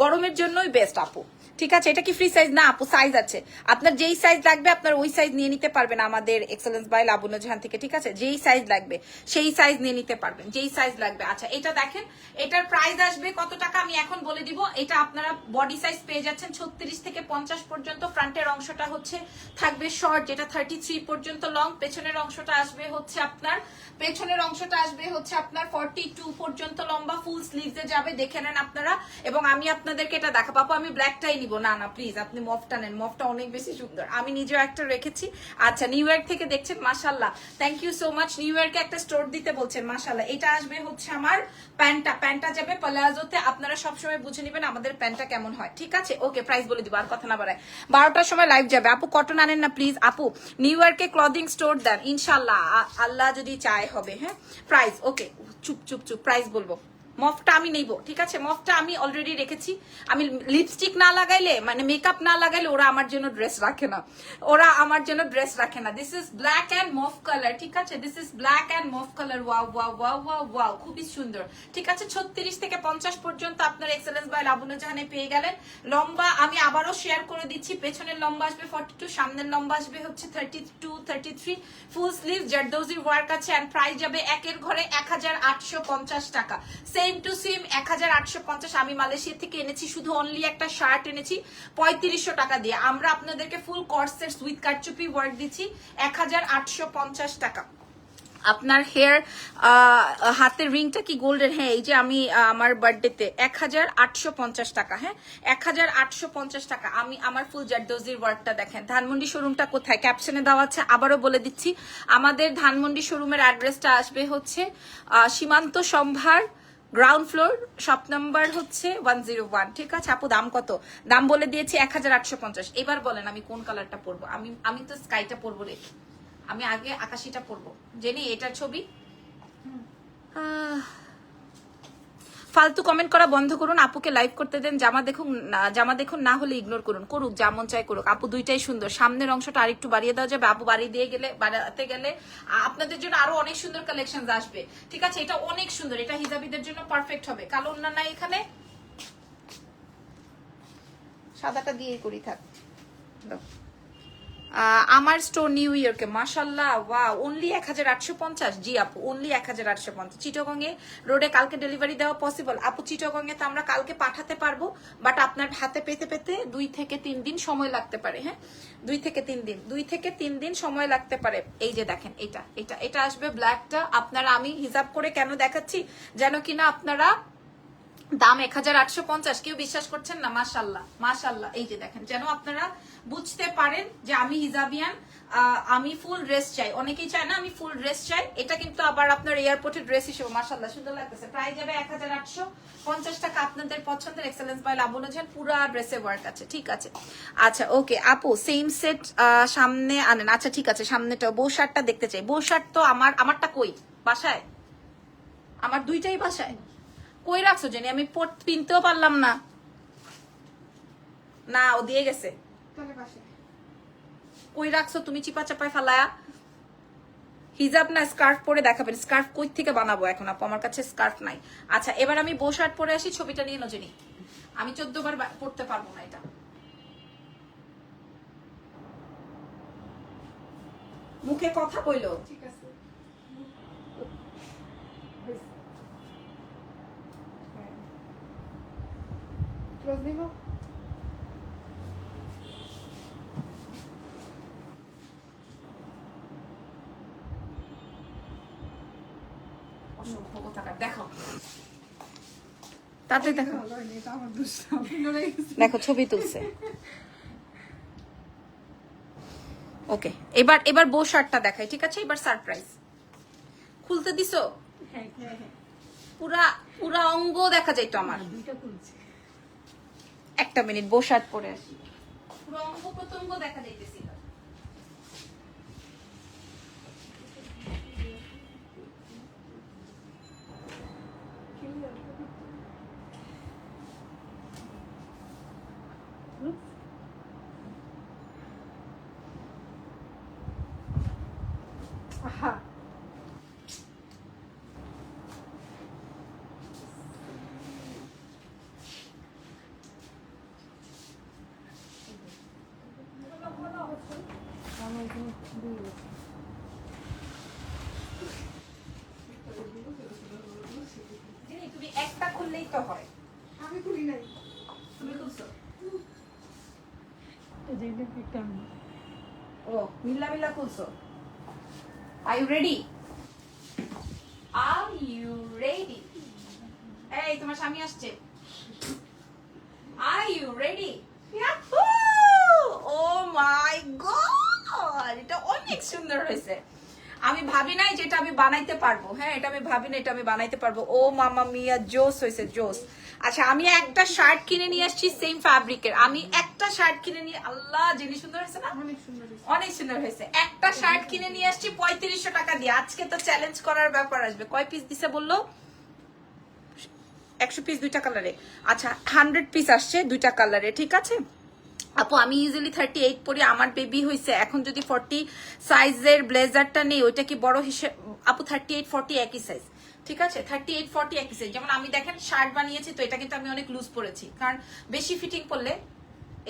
গরমের জন্যই বেস্ট আপু, ঠিক আছে। এটা কি ফ্রি সাইজ না আপু? সাইজ আছে, আপনার যেই সাইজ লাগবে আপনার ওই সাইজ নিয়ে নিতে পারবেন আমাদের এক্সেলেন্স বাই লাবণ্য জাহান থেকে, ঠিক আছে। যেই সাইজ লাগবে সেই সাইজ নিয়ে নিতে পারবেন, যেই সাইজ লাগবে। আচ্ছা, এটা দেখেন, এটার প্রাইস আসবে কত টাকা আমি এখন বলে দিব। এটা আপনারা বডি সাইজ পেয়ে যাচ্ছেন 36 থেকে 50 পর্যন্ত। ফ্রন্টের অংশটা হচ্ছে থাকবে শর্ট, যেটা 33 পর্যন্ত লং। পেছনের অংশটা আসবে হচ্ছে আপনার, পেছনের অংশটা আসবে হচ্ছে আপনার 42 পর্যন্ত লম্বা, ফুল স্লিভসে যাবে, দেখে নেন আপনারা। এবং আমি আপনাদেরকে এটা দেখাবো। আপু আমি ব্ল্যাকটাই নিব। না না প্লিজ, আপনি মফটা নেন, মফটা অনেক বেশি সুন্দর, আমি নিজেও একটা রেখেছি। আচ্ছা, নিউ ইয়র্ক থেকে দেখছেন, মাশাআল্লাহ, thank you so much. New ইয়র্কে একটা স্টোর দিতে বলছেন, মাশাআল্লাহ। এটা আসবে হচ্ছে আমার প্যান্টটা, প্যান্টটা যাবে প্লাজোতে। আপনারা সবসময় বুঝে নেবেন আমাদের প্যান্টটা কেমন হয়, ঠিক আছে। ওকে, প্রাইস বলে দিব, আর কথা না বাড়ায়। 12টার সময় লাইভ যাবে। আপু কটন আনেন না প্লিজ। আপু নিউ ইয়র্কে ক্লদিং স্টোর দেন, ইনশাল্লাহ, আল্লাহ যদি চায় হবে। হ্যাঁ প্রাইস, ওকে, চুপ চুপ চুপ, প্রাইস বলবো। মফটা আমি নেব, ঠিক আছে। মফটা আমি অলরেডি রেখেছি। আমি লিপস্টিক না লাগাইলে, মানে মেকআপ না লাগাইলে ওরা আমার জন্য ড্রেস রাখে না, ওরা আমার জন্য ড্রেস রাখে না। This is black and মফ colour, ঠিক আছে। This is black and মফ colour, wow wow wow wow wow, খুবই সুন্দর, ঠিক আছে। 36 থেকে 50 পর্যন্ত আপনার এক্সেলেন্স বাই লাবণ্য জাহানে পেয়ে গেলেন। লম্বা আমি আবারও শেয়ার করে দিচ্ছি, পেছনের লম্বা আসবে 42, সামনের লম্বা আসবে হচ্ছে 32, 33, ফুল স্লিভ জারদৌজি ওয়ার্ক আছে। এন্ড প্রাইস যাবে একের ঘরে 1850 টাকা, সেম টু সেম 1850। আমি মালয়েশিয়া থেকে এনেছি, শুধু অনলি একটা শার্ট এনেছি 3500 টাকা দিয়ে। আমরা আপনাদেরকে ফুল কর্সেট উইথ কারচুপি ওয়ার্ক দিচ্ছি 1850 টাকা। আপনার হেয়ার হাতের রিংটা কি গোল্ডের? হ্যাঁ, এই যে আমি আমার বার্থডেতে 1850 টাকা। হ্যাঁ 1850 টাকা। আমি আমার ফুল জারদৌজির ওয়ার্কটা দেখেন। ধানমন্ডি শোরুমটা কোথায়? ক্যাপশনে দেওয়া আছে, আবারও বলে দিচ্ছি। আমাদের ধানমন্ডি শোরুমের অ্যাড্রেসটা আসবে হচ্ছে সীমান্ত Sambhar, ground floor, shop number হচ্ছে 101, ঠিক আছে। আপু দাম কত? দাম বলে দিয়েছি 1850। এবার বলেন আমি কোন কালারটা পরবো? আমি তো স্কাইটা পরবো রে, আমি আগে আকাশিটা পরবো। জেনি এটার ছবি। ফালতু কমেন্ট করা বন্ধ করুন, আপুকে লাইভ করতে দেন। জামা দেখুন না হলে ইগনোর করুন, করুক যা মন চাই করুক। আপু দুইটাই সুন্দর, সামনের অংশটা আরেকটু বাড়িয়ে দেওয়া যাবে। আপু বাড়াতে গেলে আপনাদের জন্য আরো অনেক সুন্দর কালেকশন আসবে, ঠিক আছে। এটা অনেক সুন্দর, এটা হিজাবিদের জন্য পারফেক্ট হবে। কালো না নাই, এখানে সাদাটা দিয়েই করি, থাক। আমার স্টোর নিউ ইয়র্কে, মাশাল্লাহ, ওয়াও, অনলি 1850। জি আপু, অনলি 1850। চিটাগং এ রোডে কালকে ডেলিভারি দেওয়া পসিবল? আপু চিটাগং এ তো আমরা কালকে পাঠাতে পারবো, বাট আপনার হাতে পেতে পেতে 2 থেকে 3 দিন সময় লাগতে পারে। হ্যাঁ 2 থেকে 3 দিন সময় লাগতে পারে। এই যে দেখেন, এটা আসবে ব্ল্যাকটা। আপনারা, আমি হিসাব করে কেন দেখাচ্ছি যেন কিনা আপনারা দাম 1850, কেউ বিশ্বাস করছেন না। মাশাল্লাহ মাশাল্লাহ, এই যে দেখেন, যেন আপনারা বুঝতে পারেন যে আমি হিজাবিয়ান। আমি ফুল ড্রেস চাই, অনেকেই চায় না আমি ফুল ড্রেস চাই। এটা কিন্তু আবার আপনার এয়ারপোর্টের ড্রেস হিসেবে মাশাআল্লাহ সুন্দর লাগতেছে। প্রাইস যাবে 1850 টাকা। আপনাদের পছন্দের এক্সেলেন্স বাই লাবণ্য জাহান, পুরা ড্রেসে ওয়ার্ক আছে, ঠিক আছে। আচ্ছা ওকে আপু, সেম সেট সামনে আনেন। আচ্ছা ঠিক আছে, সামনেটা বউ শার্টটা দেখতে চাই। বউ শার্ট তো আমারটা কই, বাসায়? আমার দুইটাই বাসায়। কই রাখছো জানি, আমি পিনতেও পারলাম না। না ও দিয়ে গেছে। কই রাখছো তুমি চিপা চাপায় ফালায়া? হিজাব না স্কার্ফ পরে দেখাবেন। স্কার্ফ কই থেকে বানাবো এখন আপু, আমার কাছে স্কার্ফ নাই। আচ্ছা এবার আমি বউ শার্ট পরে আসি, ছবিটা নিয়ে নজনি। আমি 14 বার পড়তে পারবো না এটা। মুখে কথা কইলো, ঠিক আছে। ক্লোজ দিব। দেখো তাতে দেখো, দেখো ছবি তুলছে। ওকে এবার বউ শার্টটা দেখাই, ঠিক আছে। এবার সারপ্রাইজ খুলতে দিছো? পুরা পুরা অঙ্গ দেখা যায় তো আমার। একটা মিনিট, বউ শার্ট পরে আসি। পুরো অঙ্গ প্রত্যঙ্গ দেখা যাইতেছিল। তুমি একটা খুললেই তো হয়। আমি খুলি নাই, তুমি খুলছো। ও মিল্লা মিল্লা খুলছো। Are you ready? Are you ready? এই তোমার স্বামী আসছে। Are you ready? Oh my god, এটা অনেক সুন্দর হয়েছে। আমি ভাবি নাই যে এটা আমি বানাইতে পারবো। হ্যাঁ এটা আমি ভাবি না এটা আমি বানাইতে পারবো। ও মামা মিয়া, জোস হয়েছে জোস। আচ্ছা আমি একটা শার্ট কিনে নিয়ে আসছি সেম ফ্যাব্রিকের। আমি একটা শার্ট কিনে নিয়ে, আল্লাহ জিনিস সুন্দর হয়েছে না? অনেক সুন্দর হয়েছে, অনেক সুন্দর হয়েছে। একটা শার্ট কিনে নিয়ে আসছি 3500 টাকা দিয়ে। আজকে তো চ্যালেঞ্জ করার ব্যাপার আসবে। কয় পিস দিছে বললো? 100 পিস, 2টা কালারে। আচ্ছা 100 পিস আসছে 2টা কালারে, ঠিক আছে আপু। আমি ইউজুয়ালি 38 পরি, আমার বেবি হয়েছে। এখন যদি 40 সাইজের ব্লেজারটা নেই, ওইটা কি বড় হিসেবে? আপু 38 40 একই সাইজ, ঠিক আছে। 38 40 একই সাইজ। যেমন আমি দেখেন শার্ট বানিয়েছি তো, এটা কিন্তু আমি অনেক লুজ পরেছি, কারণ বেশি ফিটিং পরলে,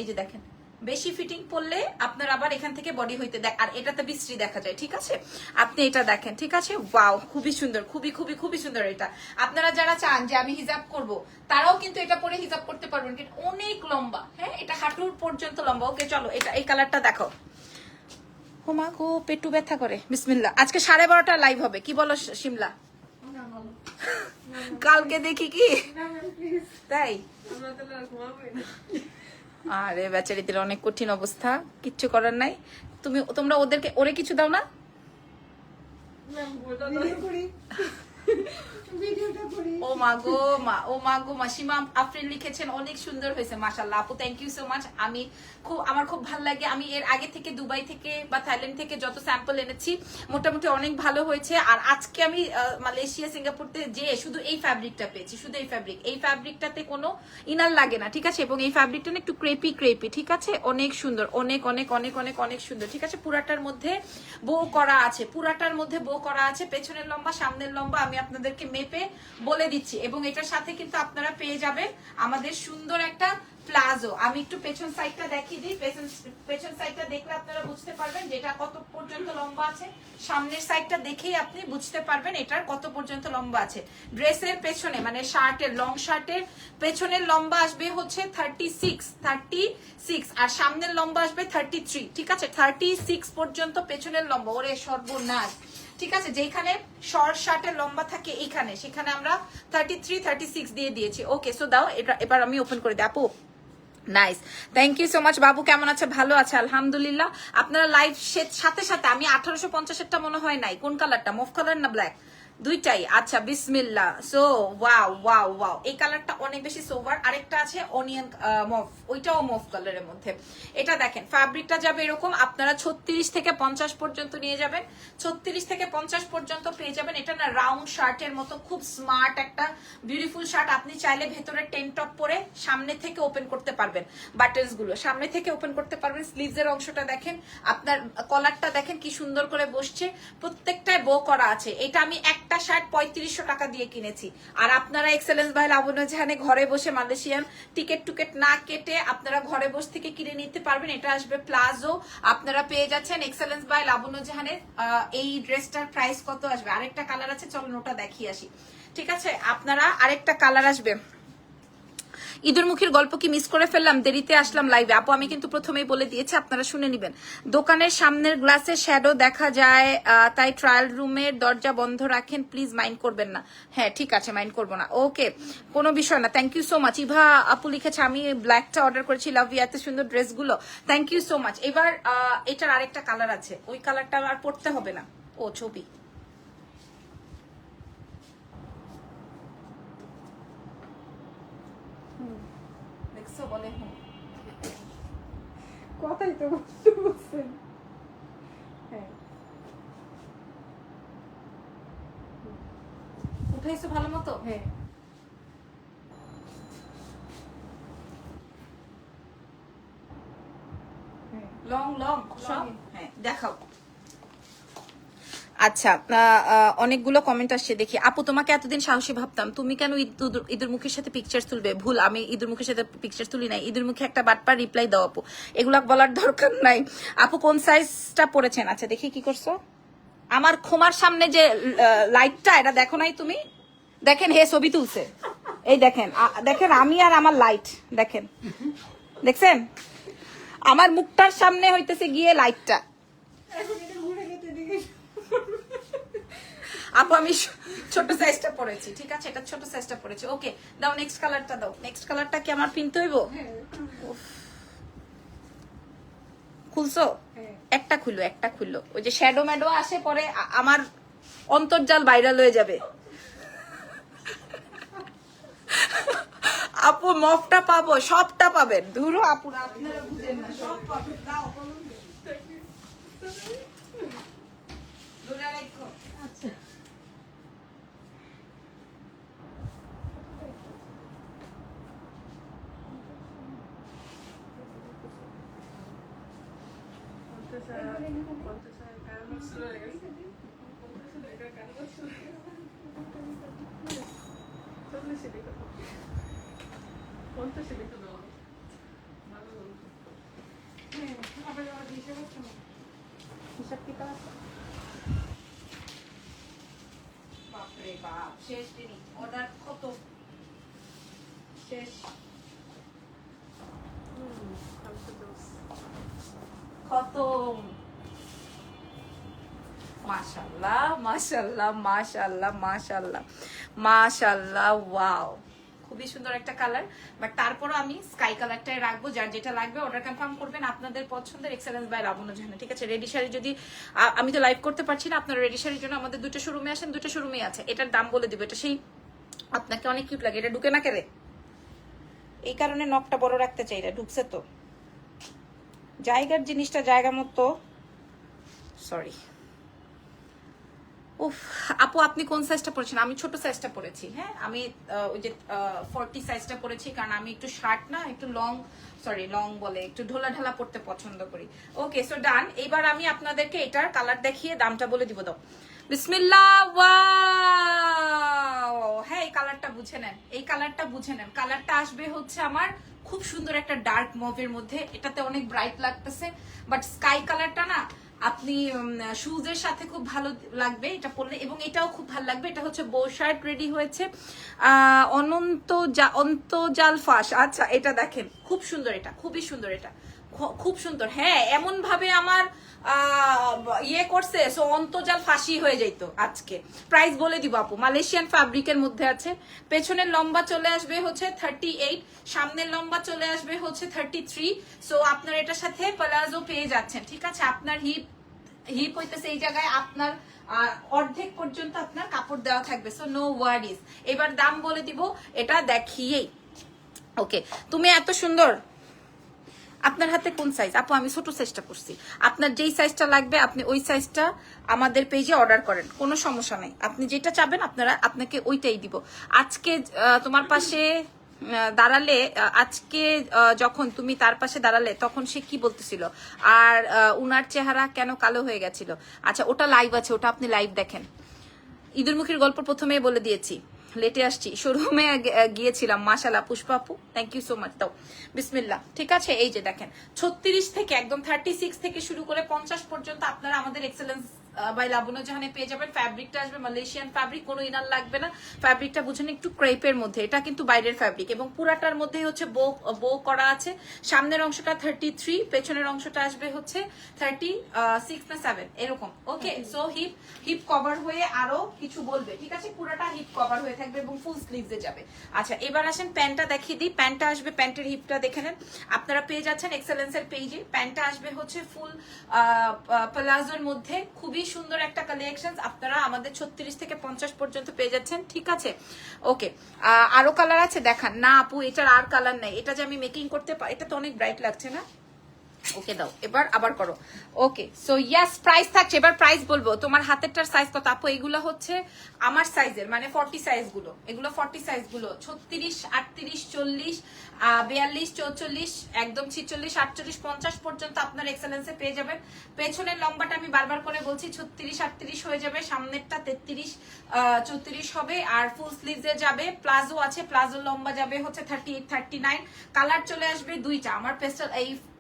এই যে দেখেন বেশি ফিটিং পরলে আপনার আবার এখান থেকে বডি হইতে দেখ, আর এটাতে বিশ্রী দেখা যায়, ঠিক আছে। আপনি এটা দেখেন, ঠিক আছে। ওয়াও খুবই সুন্দর, খুবই খুবই খুবই সুন্দর এটা। আপনারা যারা চান যে আমি হিজাব করব, তারাও কিন্তু এটা পরে হিজাব করতে পারবেন, কিন্তু অনেক লম্বা। হ্যাঁ এটা হাঁটুর পর্যন্ত লম্বা। ওকে চলো এটা এই কালারটা দেখো। হোমা গো পেটু ব্যথা করে। বিসমিল্লাহ। আজকে 12:30টা লাইভ হবে, কি বলো শিমলা? কালকে দেখি কি তাই। আরে বেচারিদের অনেক কঠিন অবস্থা, কিচ্ছু করার নাই। তোমরা ওরে কিছু দাও না। ও মা গো মা, ও মা গো মা। সীমা আফরিন লিখেছেন অনেক সুন্দর হয়েছে মাশাআল্লাহ আপু, থ্যাংক ইউ সো মাচ। আমার খুব ভালো লাগে। আমি এর আগে থেকে দুবাই থেকে বা থাইল্যান্ড থেকে যত স্যাম্পল এনেছি মোটামুটি অনেক ভালো হয়েছে। আর আজকে আমি মালয়েশিয়া সিঙ্গাপুরতে যে শুধু এই ফ্যাব্রিকটা পেয়েছি, শুধু এই ফ্যাব্রিকটাতে কোনো ইনার লাগে না, ঠিক আছে। এবং এই ফ্যাব্রিকটা না একটু ক্রেপি, ঠিক আছে। অনেক সুন্দর, অনেক অনেক অনেক অনেক অনেক সুন্দর, ঠিক আছে। পুরাটার মধ্যে বো করা আছে, পুরাটার মধ্যে বো করা আছে। পেছনের লম্বা সামনের লম্বা আমি আপনাদেরকে মেপে বলে দিচ্ছি। এবং এটার সাথে কিন্তু আপনারা পেয়ে যাবেন আমাদের সুন্দর একটা প্লাজো। আমি একটু পেছন সাইডটা দেখিয়ে দিই। পেছন সাইডটা দেখলে আপনারা বুঝতে পারবেন যেটা কত পর্যন্ত লম্বা আছে। সামনের সাইডটা দেখেই আপনি বুঝতে পারবেন এটার কত পর্যন্ত লম্বা আছে। ড্রেসের পেছনে মানে শার্টের, লং শার্টের পেছনের লম্বা আসবে হচ্ছে 36 আর সামনের লম্বা আসবে 33, ঠিক আছে। 36 পর্যন্ত পেছনের লম্বা। ওরে সর্বনাশ, ঠিক আছে। যেখানে শর্ট শার্টের লম্বা থাকে এইখানে, সেখানে আমরা 33 36 দিয়ে দিয়েছি। ওকে সো দাও এটা, এবার আমি ওপেন করে দিই আপু। Nice, thank you so much. বাবু কেমন আছে? ভালো আছে আলহামদুলিল্লাহ। আপনারা লাইভ সাথে সাথে আমি 1850-এরটা মনে হয় নাই, কোন কালারটা, মুভ কালার না ব্ল্যাক? দুইটাই। আচ্ছা বিসমিল্লাহ। সো ওয়াও ওয়াও ওয়াও, এই কালারটা অনেক বেশি সোভার। আরেকটা আছে অনিয়ন মুভ, ওইটাও মুভ কালারের মধ্যে। এটা দেখেন ফ্যাব্রিকটা যাবে এরকম, আপনারা 36 থেকে 50 পর্যন্ত নিয়ে যাবেন, 36 থেকে 50 পর্যন্ত পেয়ে যাবেন। এটা না রাউন্ড শার্টের মতো খুব স্মার্ট একটা বিউটিফুল শার্ট। আপনি চাইলে ভেতরে টেন টপ পরে সামনে থেকে ওপেন করতে পারবেন, বাটনস গুলো সামনে থেকে ওপেন করতে পারবেন। স্লিভস এর অংশটা দেখেন, আপনার কলারটা দেখেন কি সুন্দর করে বসছে, প্রত্যেকটায় বো করা আছে। এটা আমি একটা শার্ট 3500 টাকা দিয়ে কিনেছি। আর আপনারা এক্সেলেন্স বাই লাবণ্য জাহানে ঘরে বসে মালয়েশিয়ান টিকেট না কেটে আপনারা ঘরে বসে থেকে কিনে নিতে পারবেন। এটা আসবে প্লাজো, আপনারা পেয়ে যাচ্ছেন এক্সেলেন্স বাই লাবণ্য জাহানের। এই ড্রেসটার প্রাইস কত আসবে? আরেকটা কালার আছে, চলুন ওটা দেখিয়ে আসি। ঠিক আছে, আপনারা আরেকটা কালার আসবে। ঈদের মুখের গল্প কি মিস করে ফেললাম? দেরিতে আসলাম লাইভে। আপু আমি কিন্তু প্রথমেই বলে দিয়েছি, আপনারা শুনে নিবেন। দোকানের সামনের গ্লাসে শ্যাডো দেখা যায়, তাই ট্রায়াল রুমের দরজা বন্ধ রাখেন, প্লিজ মাইন্ড করবেন না। হ্যাঁ ঠিক আছে, মাইন্ড করবো না, ওকে কোনো বিষয় না। Thank you so much. Eva আপু লিখেছে আমি ব্ল্যাকটা অর্ডার করেছি, লাভ ইউ, এত সুন্দর ড্রেসগুলো, থ্যাংক ইউ সো মাচ। এবার এটার আরেকটা কালার আছে, ওই কালারটা আর পড়তে হবে না, ও ছবি বলে কথাই তো বলছেন। হ্যাঁ উঠাইছো ভালো মতো। হ্যাঁ লং লং সব, হ্যাঁ দেখাও। আচ্ছা অনেকগুলো কমেন্ট আসছে দেখি। আপু তোমাকে এতদিন সাহসী ভাবতাম, তুমি কেন ঈদের মুখের সাথে পিকচার তুলবে? ভুল, আমি ঈদের মুখের সাথে পিকচার তুলি নাই। ঈদের মুখে একটা বাটপার রিপ্লাই দাও আপু, এগুলা বলার দরকার নাই। আপু কোন সাইজটা পরেছেন? আচ্ছা দেখি কি করছো। আমার খোমার সামনে যে লাইটটা, এটা দেখো নাই তুমি? দেখেন হে ছবি তুলছে, এই দেখেন দেখেন আমি আর আমার লাইট দেখেন, দেখছেন আমার মুখটার সামনে হইতেছে গিয়ে লাইটটা। আপু আমি ছোট সাইজটা পরেছি, ঠিক আছে, এটা ছোট সাইজটা পরেছি। ওকে দাও নেক্সট কালারটা দাও। নেক্সট কালারটা কি আমার পিনতে হইব? খুলছো? একটা খুললো, একটা খুললো। ওই যে শ্যাডো ম্যাডো আসে পরে আমার অন্তর্জাল ভাইরাল হয়ে যাবে। আপু মফটা পাবো? সবটা পাবেন, ধুরো আপুরা আপনারা বুঝেন না, সব পাবেন। দাও ধরে রাখো। আচ্ছা বাপরে বাপ, শেষ দিন অর্ডার কত শেষ, খতম। মাশাআল্লাহ মাশাআল্লাহ মাশাআল্লাহ মাশাআল্লাহ মাশাআল্লাহ, ওয়াও খুবই সুন্দর একটা কালার। বাট তারপরও আমি স্কাই কালারটাই রাখবো, যার যেটা লাগবে অর্ডার কনফার্ম করবেন আপনাদের পছন্দের এক্সেলেন্স বাই লাবণ্য জাহানে। ঠিক আছে, রেডি শাড়ি যদি আমি তো লাইভ করতে পারছি না, আপনারা রেডি শাড়ির জন্য আমাদের দুটো শোরুমে আসেন, দুটো শোরুমে আছে। এটার দাম বলে দিব, এটা সেই আপনাকে অনেক কিউট লাগে। এটা ঢুকে না কেড়ে, এই কারণে নখটা বড় রাখতে চাই, এটা ঢুকছে তো জায়গার জিনিসটা জায়গা মতো। সরি উফ আপু আপনি কোন সাইজটা পরেছেন? আমি ছোট সাইজটা পরেছি। হ্যাঁ আমি ওই যে 40 সাইজটা পরেছি, কারণ আমি একটু শার্ট না একটু লং, সরি লং বলে একটু ঢোলা ঢালা পড়তে পছন্দ করি। ওকে সো ডান। এবার আমি আপনাদেরকে এটার কালার দেখিয়ে দামটা বলে দিব। দাও বিসমিল্লাহ। ওয়াও, হ্যাঁ এই কালারটা বুঝে নেন, এই কালারটা বুঝে নেন। কালারটা আসবে হচ্ছে আমার খুব সুন্দর একটা ডার্ক মুভের মধ্যে, এটাতে অনেক ব্রাইট লাগতেছে, বাট স্কাই কালারটা না আপনি শুজের সাথে খুব ভালো লাগবে এটা পরলে, এবং এটাও খুব ভালো লাগবে। এটা হচ্ছে বো শার্ট রেডি হয়েছে, অন্তজাল ফাঁস। আচ্ছা এটা দেখেন খুব সুন্দর, এটা খুবই সুন্দর, এটা খুব সুন্দর। হ্যাঁ এমন ভাবে আমার ইয়ে করছে, সো অন্তর্জাল ফাঁসি হয়ে যেত আজকে। প্রাইস বলে দিব আপু, মালয়েশিয়ান ফ্যাব্রিকের মধ্যে আছে। পেছনের লম্বা চলে আসবে হচ্ছে 38, সামনের লম্বা চলে আসবে হচ্ছে 33। সো আপনার এটার সাথে প্লাজো পেয়ে যাচ্ছেন, ঠিক আছে। আপনার হিপ হইতেছে এই জায়গায় আপনার অর্ধেক পর্যন্ত আপনার কাপড় দেওয়া থাকবে, সো নো ওয়ারিজ। এবার দাম বলে দিব এটা দেখিয়েই। ওকে, তুমি এত সুন্দর, আপনার হাতে কোন সাইজ আপু? আমি ছোট সাইজটা করছি, আপনার যেই সাইজটা লাগবে আপনি ওই সাইজটা আমাদের পেজে অর্ডার করেন, কোনো সমস্যা নাই। আপনি যেটা চাবেন আপনাকে ওইটাই দিব। আজকে তোমার পাশে দাঁড়ালে, আজকে যখন তুমি তার পাশে দাঁড়ালে তখন সে কি বলতেছিল, আর উনার চেহারা কেন কালো হয়ে গেছিল। আচ্ছা, ওটা লাইভ আছে, ওটা আপনি লাইভ দেখেন। ইঁদুরমুখীর গল্প প্রথমেই বলে দিয়েছি, লেটে আসছি, শোরুমে গিয়েছিলাম। মাশাআল্লাহ পুষ্পা আপু, থ্যাংক ইউ সো মাচ। তাও বিসমিল্লাহ, ঠিক আছে। এই যে দেখেন 36 থেকে একদম 36 থেকে শুরু করে 50 পর্যন্ত আপনারা আমাদের এক্সেলেন্স বাই লাবণ্য জাহানে পেয়ে যাবেন। ফ্যাব্রিকটা আসবে মালয়েশিয়ান ফ্যাব্রিক, কোনো ইনার লাগবে না। ফ্যাব্রিকটা বুঝেন একটু ক্রেপের মধ্যে, এটা কিন্তু বাইরের ফ্যাব্রিক এবং পুরাটার মধ্যে হচ্ছে বো করা আছে। সামনের অংশটা 33, পেছনের অংশটা আসবে হচ্ছে 36 না 7 এরকম। ওকে, সো হিপ কভার হয়ে আরো কিছু বলবে, ঠিক আছে। পুরাটা হিপ কভার হয়ে থাকবে এবং ফুল স্লিভসে যাবে। আচ্ছা, এবার আসেন প্যান্টটা দেখিয়ে দিই। প্যান্টটা আসবে, প্যান্টের হিপটা দেখে নেন। আপনারা পেয়ে যাচ্ছেন এক্সেলেন্সের পেজে। প্যান্টটা আসবে হচ্ছে ফুল প্লাজোর মধ্যে, খুবই সুন্দর একটা কালেকশন। আপনারা আমাদের 36 থেকে 50 পর্যন্ত পেয়ে যাচ্ছেন, ঠিক আছে। ওকে, আরো কালার আছে দেখান না আপু? এটার আর কালার নাই, এটা যে আমি মেকিং করতে পারি। এটা তো অনেক ব্রাইট লাগছে না? ওকে দাও, এবার আবার করো। ওকে, সো ইয়াস, প্রাইস থাকছে। এবার প্রাইস বলবো। তোমার হাতেরটার সাইজ কত আপু? এগুলো হচ্ছে আমার সাইজের, মানে 40 সাইজ গুলো, এগুলো 40 সাইজ গুলো 36, 38, 40, 42, 44, একদম 46, 48, 50 পর্যন্ত আপনার এক্সেলেন্সে পেয়ে যাবেন। পেছনের লম্বাটা আমি বারবার করে বলছি 36, 38 হয়ে যাবে, সামনেরটা 33, 34 হবে, আর ফুল স্লিভসে যাবে। প্লাজো আছে, প্লাজো লম্বা যাবে হচ্ছে 38, 39। কালার চলে আসবে দুইটা। আমার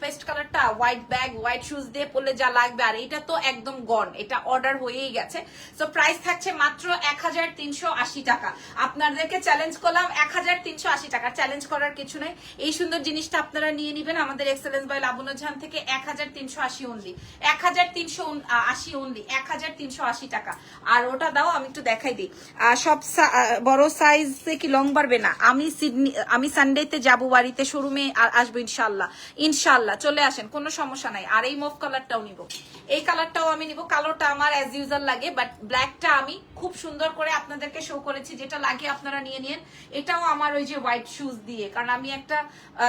পেস্ট কালারটা হোয়াইট ব্যাগ, হোয়াইট শুজ দিয়ে পরলে যা লাগবে, আর এটা তো একদম গন, এটা অর্ডার হয়েই গেছে। সো প্রাইস থাকছে মাত্র 1380 টাকা। আপনাদেরকে চ্যালেঞ্জ করলাম 1380 টাকা, চ্যালেঞ্জ করার কিছু নাই। এই সুন্দর জিনিসটা আপনারা নিয়ে নেবেন আমাদের এক্সেলেন্স বাই লাবণ্য জাহান থেকে। 1380 অনলি, 1380 অনলি, 1380 টাকা। আর ওটা দাও, আমি একটু দেখাই দিই। সব বড় সাইজে কি লং বাড়বে না? আমি সানডেতে যাবো বাড়িতে, শোরুমে আসবো ইনশাল্লাহ। ইনশাল্লাহ চলে আসেন, কোনো সমস্যা নাই। আর এই মুভ কালারটাও নিব, এই কালারটাও আমি নিব। কালোটা আমার অ্যাজ ইউজাল লাগে, বাট ব্ল্যাকটা আমি খুব সুন্দর করে আপনাদেরকে শো করেছি, যেটা লাগে আপনারা নিয়ে নিন। এটাও আমার ওই যে হোয়াইট শুজ দিয়ে, কারণ আমি একটা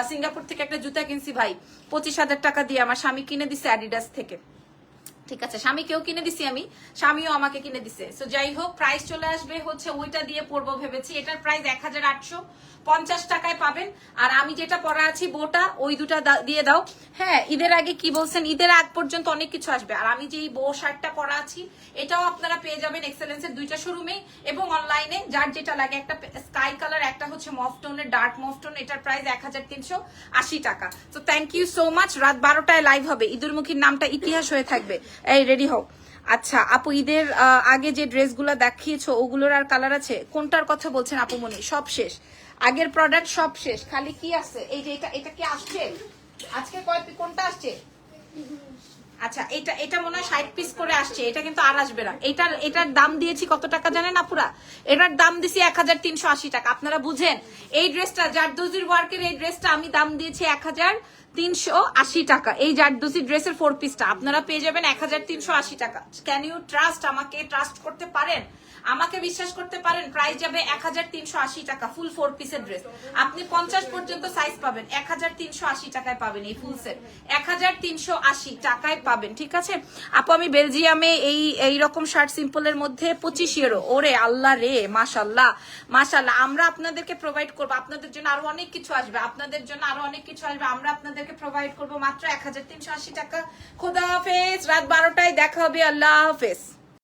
সিঙ্গাপুর থেকে একটা জুতা কিনছি ভাই 25,000 টাকা দিয়ে। আমার স্বামী কিনে দিছে অ্যাডিডাস থেকে, ঠিক আছে। স্বামীকেও কিনে দিছি আমি, স্বামীও আমাকে কিনে দিছে। সো যাই হোক, প্রাইস চলে আসবে হচ্ছে ওইটা দিয়ে পরবো ভেবেছি। এটার প্রাইস 1850 টাকায় পাবেন। আর আমি যেটা পরা আছি বোটা, ওই দুটা দিয়ে দাও। হ্যাঁ, ঈদের আগে কি বলছেন, ঈদের আগ পর্যন্ত অনেক কিছু আসবে। আর আমি যে এই বো শার্টটা পরা আছি, এটাও আপনারা পেয়ে যাবেন এক্সেলেন্সের দুইটা শোরুমে এবং অনলাইনে, যার যেটা লাগে। একটা স্কাই কালার, একটা হচ্ছে মফ টোনের, ডার্ক মফ টোন। এটার প্রাইস 1380 টাকা। তো থ্যাংক ইউ সো মাচ। রাত 12টায় লাইভ হবে। ইঁদুরমুখীর নামটা ইতিহাস হয়ে থাকবে। এই রেডি হোক। আচ্ছা আপু, ঈদের আগে যে ড্রেসগুলো দেখিয়েছো ওগুলোর আর কালার আছে? কোনটার কথা বলছেন আপু মনি? সব শেষ, আগের প্রোডাক্ট সব শেষ, খালি কি আছে? এই যে এটা কি আসছে আজকে? কোনটা আসছে? আচ্ছা, এটা মনে হয় 60 পিস করে আসছে। এটা কিন্তু আর আসবে না। এটার দাম দিয়েছি কত টাকা জানেন আপুরা? এটার দাম দিছি 1380 টাকা। আপনারা বুঝেন, এই ড্রেসটা জারদোজির ওয়ার্কের এই ড্রেসটা আমি দাম দিয়েছি 1380 টাকা। এই জারদোজি ড্রেসের 4 পিসটা আপনারা পেয়ে যাবেন 1380 টাকা। Can you trust? আমাকে ট্রাস্ট করতে পারেন, আমাকে বিশ্বাস করতে পারেন। প্রাইস যাবে 1380 টাকা, ফুল 4 পিসের ড্রেস। আপনি 50 পর্যন্ত সাইজ পাবেন, 1380 টাকায় পাবেন এই ফুল সেট, 1380 টাকায় পাবেন, ঠিক আছে আপু। আমি বেলজিয়ামে এই রকম শার্ট সিম্পলের মধ্যে 25 ইউরো। ওরে আল্লাহ রে, মাশাল্লাহ মাশাল্লাহ। আমরা আপনাদেরকে প্রোভাইড করবো, আপনাদের জন্য আরো অনেক কিছু আসবে, আপনাদের জন্য আরো অনেক কিছু আসবে। আমরা আপনাদেরকে প্রোভাইড করবো মাত্র 1380 টাকা। খোদা হাফেজ, রাত 12টায় দেখা হবে। আল্লাহ হাফেজ।